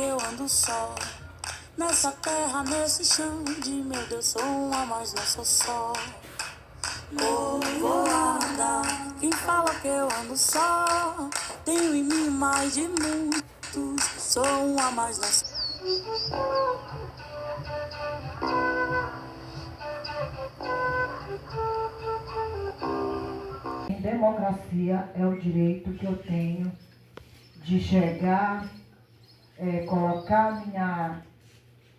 que eu ando só. Nessa terra, nesse chão de meu Deus, sou uma, mas não sou só. Vou andar, quem fala que eu ando só. Tenho em mim mais de muitos, sou uma, mas não sou. Democracia é o direito que eu tenho de chegar, colocar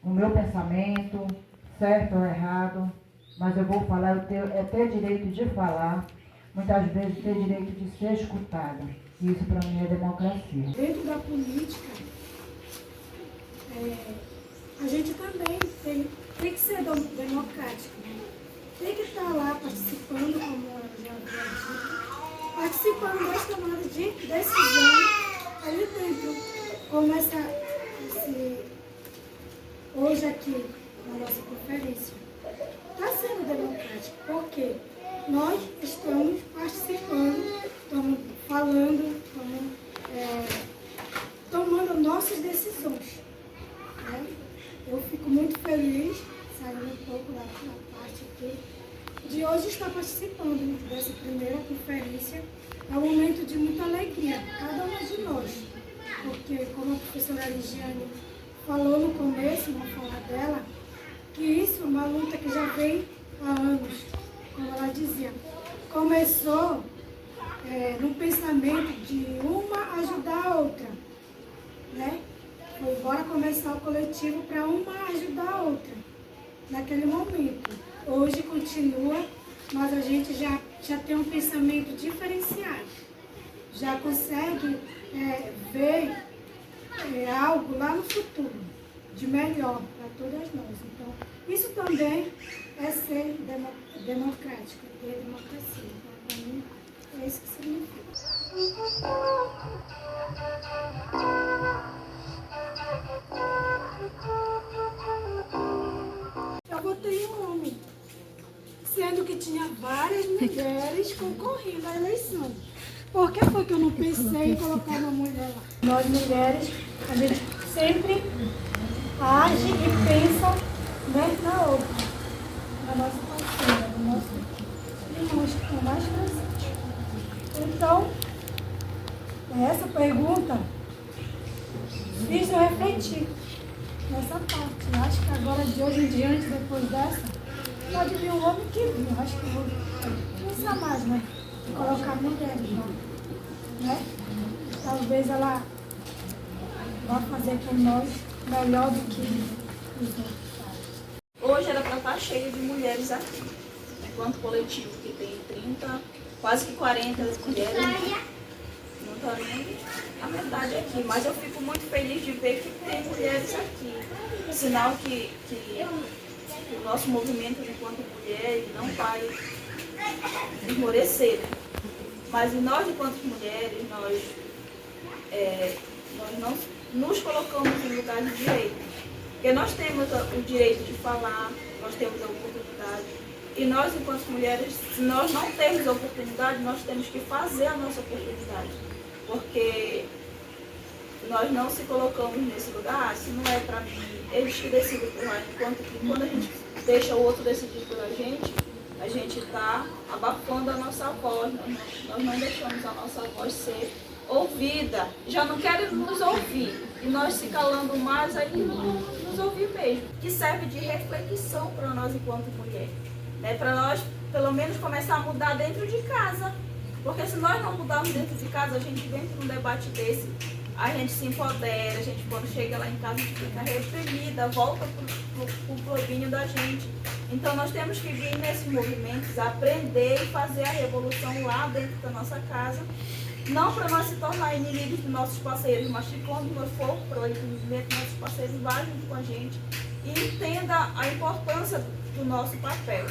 o meu pensamento, certo ou errado, mas eu vou falar, ter direito de falar, muitas vezes ter direito de ser escutada. Isso para mim é democracia. Dentro da política, a gente também tem que ser democrático, né? Tem que estar lá participando, como eu já havia dito, participando das tomadas de decisão ali dentro. Como hoje aqui na nossa conferência. Está sendo democrático, porque nós estamos participando, estamos falando, estamos tomando nossas decisões. Né? Eu fico muito feliz, saindo um pouco da parte aqui, de hoje estar participando dessa primeira conferência. É um momento de muita alegria, cada uma de nós. Porque, como a professora Ligiane falou no começo, na fala dela, que isso é uma luta que já vem há anos, como ela dizia. Começou no pensamento de uma ajudar a outra, né? Foi bora começar o coletivo para uma ajudar a outra, naquele momento. Hoje continua, mas a gente já tem um pensamento diferenciado, já consegue ver algo lá no futuro, de melhor para todas nós. Então, isso também é ser democrático, ter democracia. Então, para mim, é isso que significa. Eu votei em um homem, sendo que tinha várias mulheres concorrendo à eleição. Por que foi que eu não pensei em colocar uma mulher lá? Nós mulheres, a gente sempre age e pensa, né, na outra, na nossa parceira, no nosso irmão que estão mais presentes. Então, essa pergunta fiz eu refletir nessa parte. Eu acho que agora, de hoje em diante, depois dessa, pode vir um homem que vir. Eu acho que eu vou pensar mais, né? De colocar mulheres lá, né? Talvez ela vá fazer por nós melhor do que os outros. Hoje era para estar cheio de mulheres aqui. Enquanto coletivo que tem 30, quase que 40 mulheres, não está nem a metade aqui. Mas eu fico muito feliz de ver que tem mulheres aqui. Sinal que o nosso movimento enquanto mulheres não vai esmorecer. Mas nós, enquanto mulheres, nós não nos colocamos em lugar de direito. Porque nós temos o direito de falar, nós temos a oportunidade. E nós, enquanto mulheres, se nós não temos a oportunidade, nós temos que fazer a nossa oportunidade. Porque nós não se colocamos nesse lugar, se não é para mim, eles que decidem por nós. Enquanto que quando a gente deixa o outro decidir por a gente está abafando a nossa voz, nós não deixamos a nossa voz ser ouvida. Já não querem nos ouvir. E nós se calando mais, aí não nos ouvir mesmo. Que serve de reflexão para nós enquanto mulheres. Né? Para nós, pelo menos, começar a mudar dentro de casa. Porque se nós não mudarmos dentro de casa, a gente dentro de um debate desse, a gente se empodera, a gente quando chega lá em casa, a gente fica reprimida, volta pro clubinho da gente. Então nós temos que vir nesses movimentos, aprender e fazer a revolução lá dentro da nossa casa. Não para nós se tornar inimigos dos nossos parceiros, mas que quando nós for para o movimento, nossos parceiros vá junto com a gente e entenda a importância do nosso papel.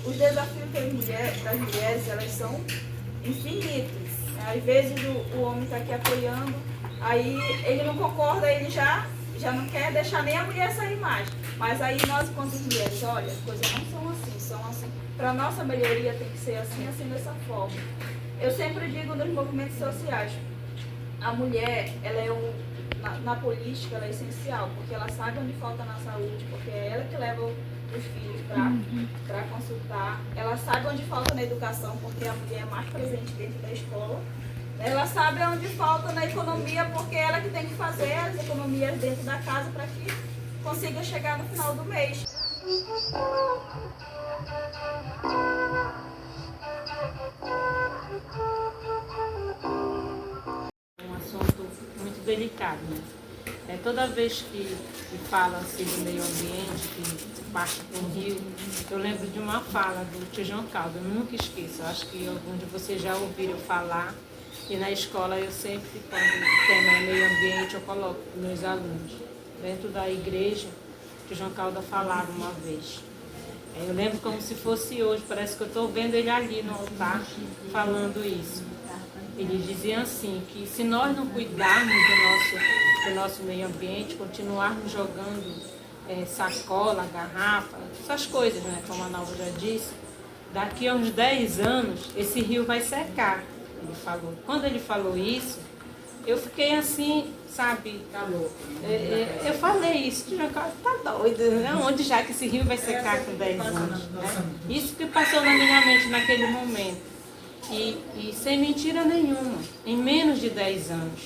Os desafios das mulheres, elas são infinitos. Às vezes o homem está aqui apoiando, aí ele não concorda, ele já não quer deixar nem a mulher sair mais. Mas aí nós, enquanto mulheres, olha, as coisas não são assim. Para a nossa melhoria tem que ser assim dessa forma. Eu sempre digo nos movimentos sociais, a mulher, ela é na política, ela é essencial, porque ela sabe onde falta na saúde, porque é ela que leva os filhos para consultar. Ela sabe onde falta na educação, porque a mulher é mais presente dentro da escola. Ela sabe onde falta na economia, porque é ela que tem que fazer as economias dentro da casa para que consiga chegar no final do mês. Um assunto muito delicado, né? Toda vez que fala assim do meio ambiente, que parte para o rio, eu lembro de uma fala do tio João Caldo, eu nunca esqueço, eu acho que alguns de vocês já ouviram falar, e na escola eu sempre, quando o tema é meio ambiente, eu coloco para meus alunos. Dentro da igreja, o tio João Caldo falava uma vez. Eu lembro como se fosse hoje, parece que eu estou vendo ele ali no altar falando isso. Ele dizia assim, que se nós não cuidarmos do nosso meio ambiente, continuarmos jogando sacola, garrafa, essas coisas, né, como a Nalva já disse, daqui a uns 10 anos esse rio vai secar, ele falou. Quando ele falou isso, eu fiquei assim, sabe, eu falei isso, tá doido, né? Onde já que esse rio vai secar com 10 anos? Né? Isso que passou na minha mente naquele momento. E sem mentira nenhuma, em menos de 10 anos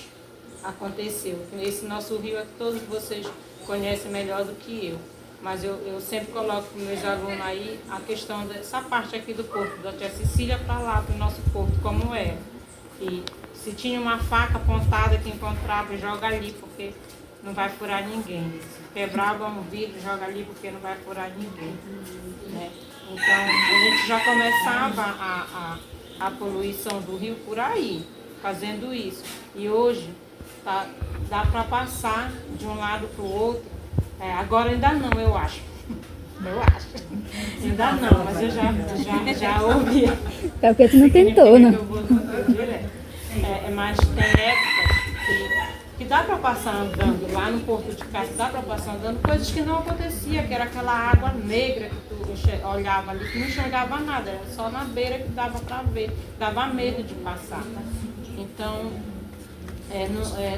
aconteceu. Esse nosso rio é que todos vocês conhecem melhor do que eu. Mas eu sempre coloco para os meus alunos aí a questão dessa parte aqui do porto, da tia Cecília para lá, para o nosso porto, como é. E se tinha uma faca apontada que encontrava, joga ali, porque não vai furar ninguém. Se quebrava um vidro, joga ali, porque não vai furar ninguém. Né? Então, a gente já começava a poluição do rio por aí, fazendo isso. E hoje dá para passar de um lado para o outro. Agora ainda não, eu acho. Eu acho. Ainda não, mas eu já ouvi. É porque tu não tentou, né? Mas tem épocas que dá para passar andando, lá no Porto de Casa, dá para passar andando, coisas que não acontecia, que era aquela água negra que tu olhava ali, que não enxergava nada, era só na beira que dava para ver, dava medo de passar. Então,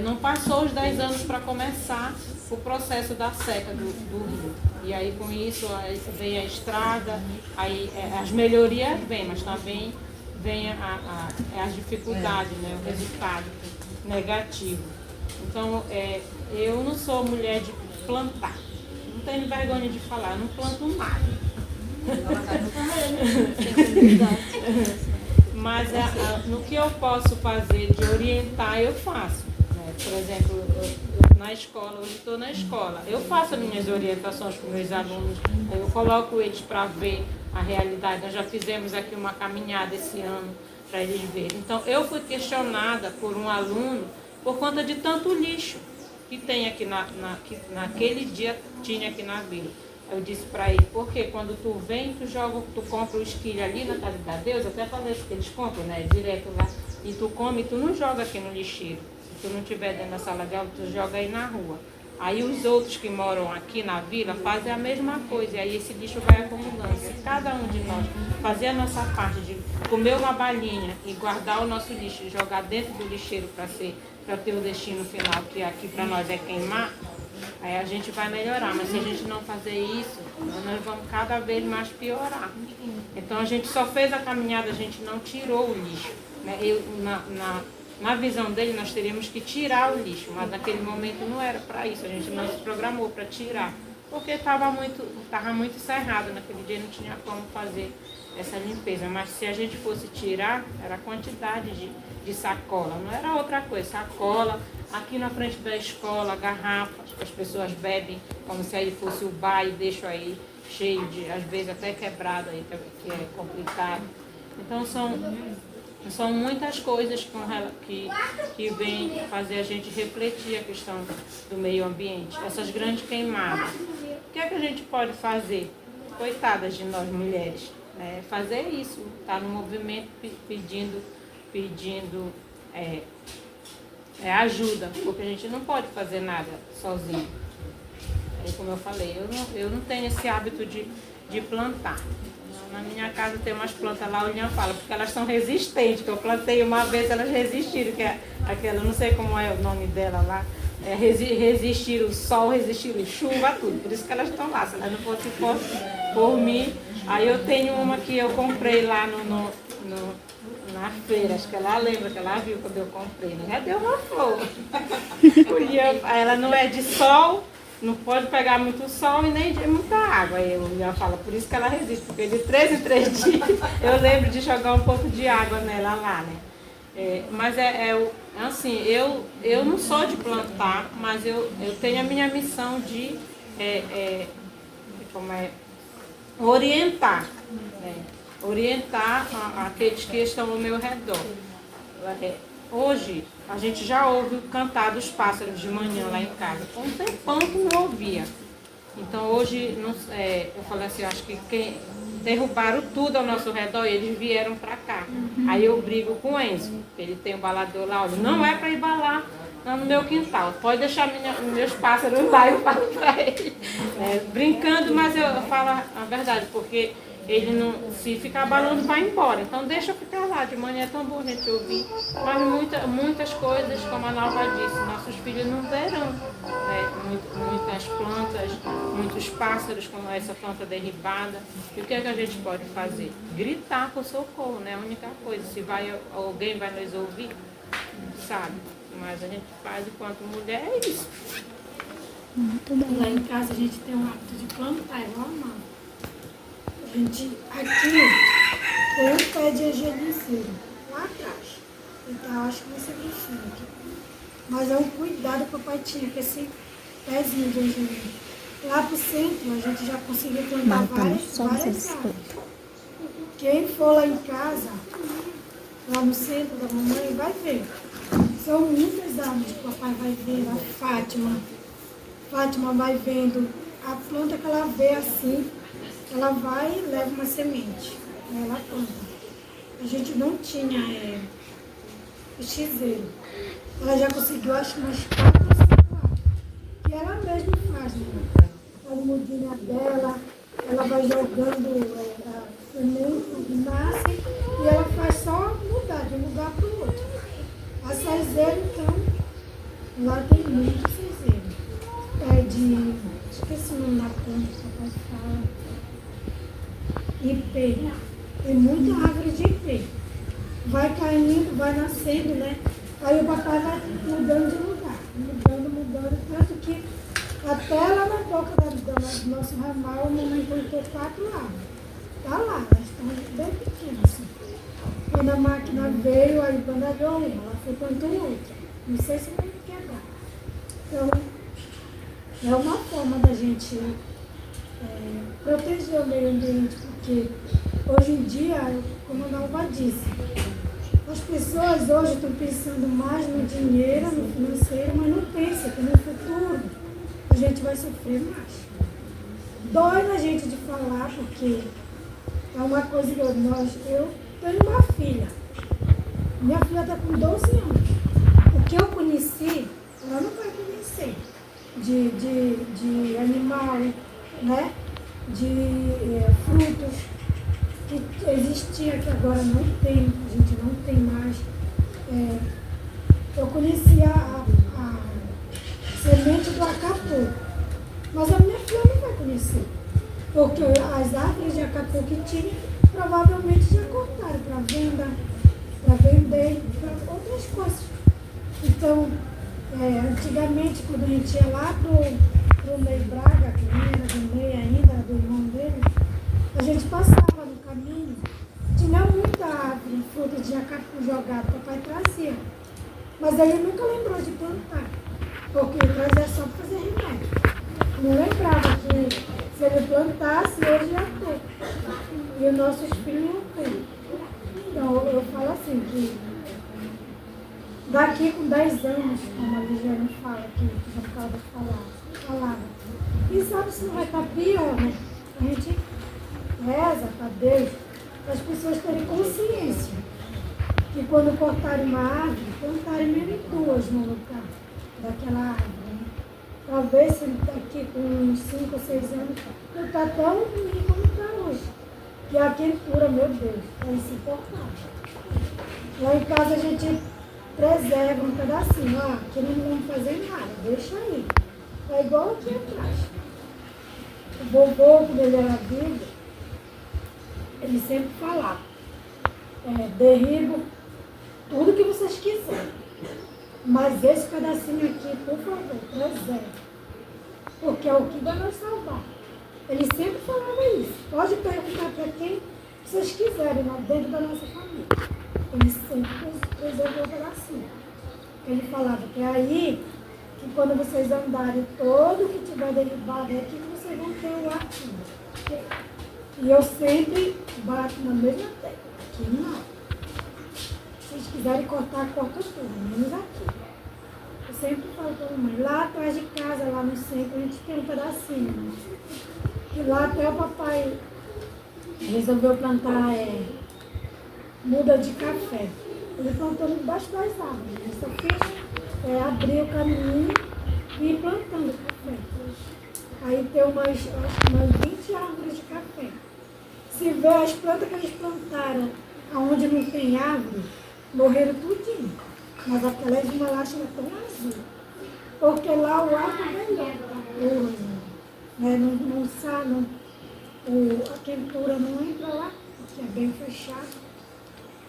não passou os 10 anos para começar o processo da seca do rio. E aí com isso aí vem a estrada, aí as melhorias vêm, mas também vem as dificuldades, né, o resultado negativo. Então, eu não sou mulher de plantar, não tenho vergonha de falar, não planto nada. Mas no que eu posso fazer de orientar, eu faço. Né? Por exemplo, na escola, hoje estou na escola, eu faço as minhas orientações para os meus alunos, eu coloco eles para ver a realidade. Nós já fizemos aqui uma caminhada esse ano para eles verem. Então, eu fui questionada por um aluno por conta de tanto lixo que tem aqui que naquele dia tinha aqui na vila. Eu disse para ele, porque quando tu vem, tu compra o esquilho ali na casa da Deus, eu até falei que eles compram, né, direto lá, e tu come, tu não joga aqui no lixeiro. Se tu não tiver dentro da sala de aula, tu joga aí na rua. Aí os outros que moram aqui na vila fazem a mesma coisa, e aí esse lixo vai acumulando. Se cada um de nós fazer a nossa parte de comer uma balinha e guardar o nosso lixo e jogar dentro do lixeiro para ter o destino final, que aqui para nós é queimar, aí a gente vai melhorar. Mas se a gente não fazer isso, nós vamos cada vez mais piorar. Então a gente só fez a caminhada, a gente não tirou o lixo. Né? Na visão dele, nós teríamos que tirar o lixo, mas naquele momento não era para isso, a gente não se programou para tirar, porque estava muito cerrado, naquele dia não tinha como fazer essa limpeza. Mas se a gente fosse tirar, era a quantidade de sacola, não era outra coisa, sacola, aqui na frente da escola, garrafas, que as pessoas bebem como se aí fosse o bar e deixam aí cheio de, às vezes até quebrado aí, que é complicado. Então são muitas coisas que vêm fazer a gente refletir a questão do meio ambiente, essas grandes queimadas. O que é que a gente pode fazer? Coitadas de nós mulheres, né? Fazer isso, estar no movimento pedindo ajuda, porque a gente não pode fazer nada sozinho. Como eu falei, eu não tenho esse hábito de plantar. Na minha casa tem umas plantas lá, o Linha fala, porque elas são resistentes, que eu plantei uma vez, elas resistiram, que é aquela, não sei como é o nome dela lá, resistir o sol, resistir a chuva, tudo. Por isso que elas estão lá. Se elas não fossem por mim. Aí eu tenho uma que eu comprei lá na feira. Acho que ela lembra, que ela viu quando eu comprei. Né? Já deu uma flor. Ela não é de sol, não pode pegar muito sol e nem de muita água. Aí eu já falo, por isso que ela resiste. Porque de 3 em 3 dias eu lembro de jogar um pouco de água nela lá, né? Mas assim, eu não sou de plantar, mas eu tenho a minha missão de orientar, né? Orientar aqueles que estão ao meu redor. Hoje, a gente já ouve cantar dos pássaros de manhã lá em casa. Há um tempão que não ouvia. Então, hoje, eu falei assim, acho que derrubaram tudo ao nosso redor e eles vieram para cá. Aí eu brigo com o Enzo, ele tem um balador lá, olha, não é para ir balar no meu quintal, pode deixar meus pássaros lá, eu falo para ele. Brincando, mas eu falo a verdade, porque ele não, se ficar balando, vai embora. Então deixa eu ficar lá, de manhã é tão bom a gente ouvir. Mas muitas coisas, como a Nalva disse, nossos filhos não verão. Muitas plantas, muitos pássaros, como essa planta derribada. E o que é que a gente pode fazer? Gritar por socorro, né? A única coisa. Se alguém vai nos ouvir, sabe? Mas a gente faz enquanto mulher, é isso. Muito bem. Lá em casa a gente tem um hábito de plantar, igual a mão. A gente, aqui, tem um pé de egeliceiro, lá atrás. Então, acho que vai ser bichinho aqui. Mas é um cuidado que o papai tinha com esse pezinho de egeliceiro. Lá pro centro, a gente já conseguiu plantar várias árvores. Quem for lá em casa, lá no centro da mamãe, vai ver. São muitas árvores que o papai vai vendo. A Fátima vai vendo a planta que ela vê assim, ela vai e leva uma semente, ela planta. A gente não tinha xizeiro. Ela já conseguiu, acho, umas 4 ou 5 árvores. E ela mesma faz, né? A mudinha dela, ela vai jogando a semente, nasce, e ela faz só mudar de um lugar para o outro. A cezeira, então, lá tem muito cezeiro. Esqueci o nome da planta que o papai fala. Ipê. Tem muita árvore de ipê. Vai caindo, vai nascendo, né? Aí o papai vai mudando de lugar. Mudando. Tanto que até lá na boca do nosso ramal, a mamãe plantou 4 árvores. Tá lá, elas estão bem pequenas. Assim. Quando a máquina veio, aí bandalhou uma, ela foi plantou outra. Não sei se vai quebrar. Então, é uma forma da gente proteger o meio ambiente, porque hoje em dia, como a Nalva disse, as pessoas hoje estão pensando mais no dinheiro, no financeiro, mas não pensam que no futuro a gente vai sofrer mais. Dói na gente de falar, porque é uma coisa que eu tenho uma filha. Minha filha está com 12 anos. O que eu conheci, ela não vai conhecer. De animal, né? De frutos que existia, que agora não tem, a gente não tem mais. Eu conheci a semente do acatu, mas a minha filha não vai conhecer, porque as árvores de acatu que tinha, provavelmente já cortaram para venda, para vender, para outras coisas. Então, antigamente, quando a gente ia lá pro Ney Braga, que nem era do Ney ainda, do irmão dele, a gente passava no caminho, tinha muita árvore, fruta de acatu jogada, papai trazia. Mas aí ele nunca lembrou de plantar, porque ele trazia só para fazer remédio. Não lembrava que se ele plantasse, hoje ia ter. E os nossos filhos não têm. Então, eu falo assim, que daqui com 10 anos, como a Ligiane fala aqui, que já falava, e sabe se não vai estar pior, né? A gente reza para Deus, para as pessoas terem consciência que quando cortarem uma árvore, plantarem menos 2 no lugar daquela árvore. Né? Talvez daqui com uns 5 ou 6 anos não está tão ruim como está hoje. Que a quentura, meu Deus, é insuportável. Lá em casa a gente preserva um pedacinho. Ah, aqui não vamos fazer nada, deixa aí. É igual aqui atrás. O vovô, quando ele era vivo, ele sempre falava, derribo tudo que vocês quiserem. Mas esse pedacinho aqui, por favor, preserve. Porque é o que vai nos salvar. Ele sempre falava isso. Pode perguntar para quem vocês quiserem, lá dentro da nossa família. Ele sempre preservou o pedacinho. Ele falava que é aí que quando vocês andarem todo que tiver derribado, é aqui que vocês vão ter o arquivo. E eu sempre bato na mesma tecla. Aqui não. Se vocês quiserem cortar, corta tudo, menos aqui. Eu sempre falo para a mamãe, lá atrás de casa, lá no centro, a gente tem um pedacinho. E lá até o papai resolveu plantar muda de café. Ele plantou embaixo das árvores. Ele só fez abrir o caminho e ir plantando café. Aí tem umas 20 árvores de café. Se vê as plantas que eles plantaram onde não tem árvore, morreram tudinho. Mas aquela esmalacha é tão azul. Porque lá o ar está melhor. A quentura não entra lá, porque é bem fechado.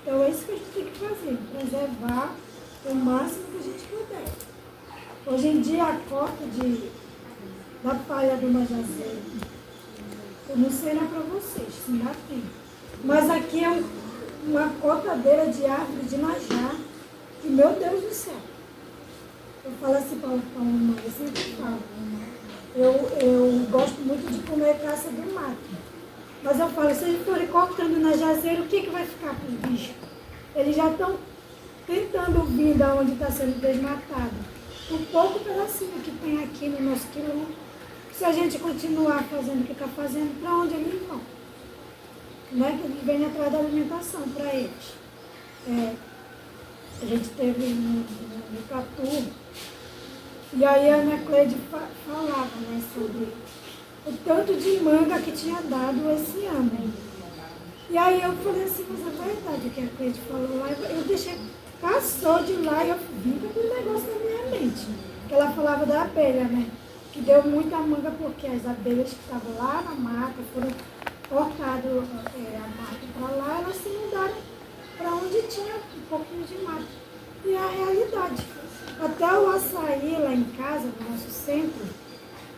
Então é isso que a gente tem que fazer, preservar o máximo que a gente puder. Hoje em dia a cota da palha do majazeiro, eu não sei lá para vocês, se ainda tem. Mas aqui é uma cotadeira de árvore de najá, que meu Deus do céu. Eu falo assim para a mamãe, eu sempre falo. Eu gosto muito de comer caça do mato. Mas eu falo, se eles forem cortando na jazeira, o que vai ficar para os bichos? Eles já estão tentando vir de onde está sendo desmatado. O pouco pedacinho que tem aqui no nosso quilômetro, se a gente continuar fazendo o que está fazendo, para onde eles vão? Né? Que eles vêm atrás da alimentação para eles. A gente teve no Catu, e aí a Ana Cleide falava, né, sobre o tanto de manga que tinha dado esse ano. E aí eu falei assim, mas é verdade o que a Cleide falou lá. Eu deixei, passou de lá e eu vim com aquele negócio na minha mente. Ela falava da abelha, né? Que deu muita manga porque as abelhas que estavam lá na mata foram cortadas a mata para lá, elas se mudaram para onde tinha um pouquinho de mata. E é a realidade. Até o açaí lá em casa, no nosso centro,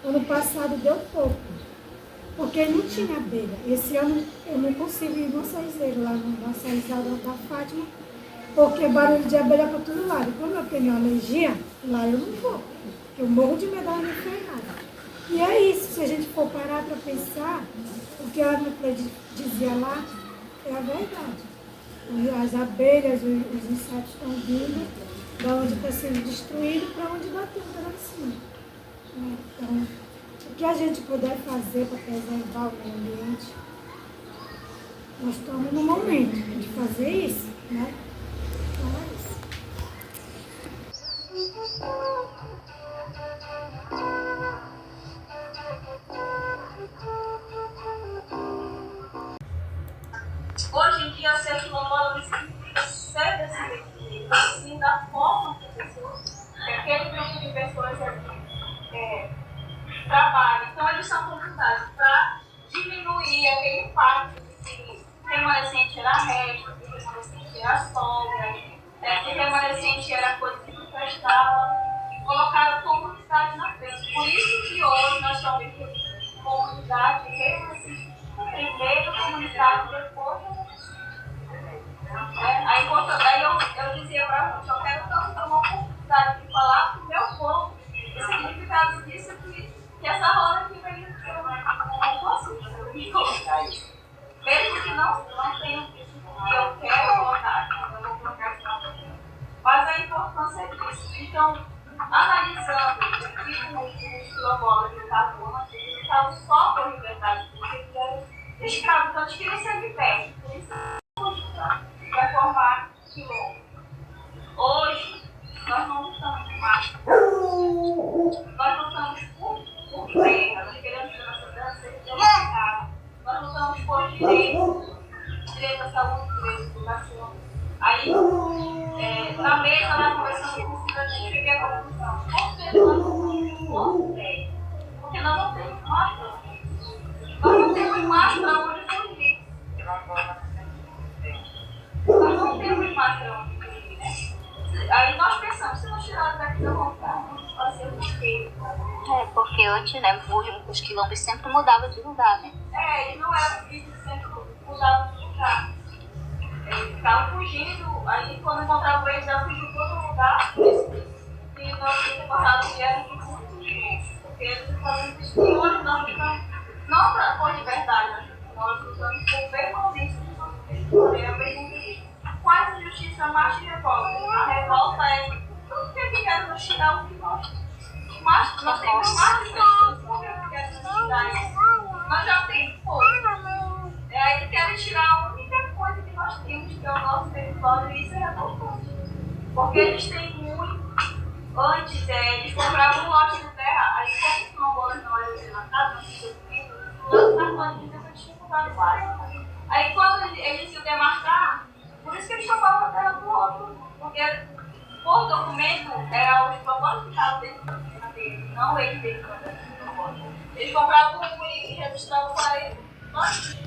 ano passado deu pouco, porque não tinha abelha. Esse ano eu não consigo ir no açaizeiro, lá no açaizado da Fátima, porque barulho de abelha para todo lado. Como eu tenho alergia, lá eu não vou, porque eu morro de medo de enfermada. E é isso, se a gente for parar para pensar, o que a Ana Cleide dizia lá é a verdade. As abelhas, os insetos estão vindo da onde está sendo destruído para onde dá tempo lá em cima. Então, o que a gente puder fazer para preservar o meio ambiente, nós estamos no momento de fazer isso, né? Então é isso. Hoje em dia, ser quilombola significa ser desse equilíbrio, assim, da forma que aquele grupo de pessoas trabalham. Então, eles são consultados para diminuir aquele impacto de que remanescente era resto, que remanescente era sobra, que remanescente era coisa que não prestava, e colocaram a comunidade na frente. Por isso que hoje nós estamos em comunidade remanescente. Primeiro comunidade, depois aí eu dizia para a gente, eu quero tanto ter uma oportunidade de falar para o meu povo o significado disso que essa roda aqui vai ser um consigo, mesmo que não tenha o que eu quero colocar, eu vou colocar aqui, mas a importância disso. Então, analisando o que os quilombolas de Itabuna, eles estavam só por liberdade, porque eles eram escravos, então eles queriam ser libertos, por isso para formar quilombo. Hoje, nós não lutamos mais. Nós lutamos por terra, nós queremos que a nossa terra seja demarcada. Nós lutamos por direitos nosso meio. Porque nós não temos mais para onde. Nós não temos mais para onde fugir. Nós não temos mais para onde fugir, né? Aí nós pensamos, se nós tirarmos daqui da vontade, vamos fazer o quê? Porque antes, né, os quilombos sempre mudavam de lugar, né? Eles não eram que sempre mudavam de lugar. Eles ficavam fugindo, aí quando encontravam eles, já fugiam para outro lugar. E nós tínhamos passado o dia aqui com fugir. Porque eles faziam espiões, nós ficamos, não por liberdade, nós ficamos por vergonhice de nosso Deus. É a pergunta: quais a justiça mais te revolta? A revolta é tudo que quer nos tirar o que nós. Mas nós temos mais de pessoas que querem nos tirar isso. Nós já temos pouco. Aí querem tirar a única coisa que nós temos, que é o nosso território, e isso é revoltante. Porque eles têm muito. Antes, eles compravam um lote de terra, aí como são boas na hora de matar, não tinha filho, nas planilhas eles tinham comprado várias. Aí quando eles iam demarcar, por isso que eles compravam a terra do outro. Porque por documento, era os propósitos que estavam dentro da terra deles, não eles dentro da terra. Eles compravam um e registravam para eles. Nós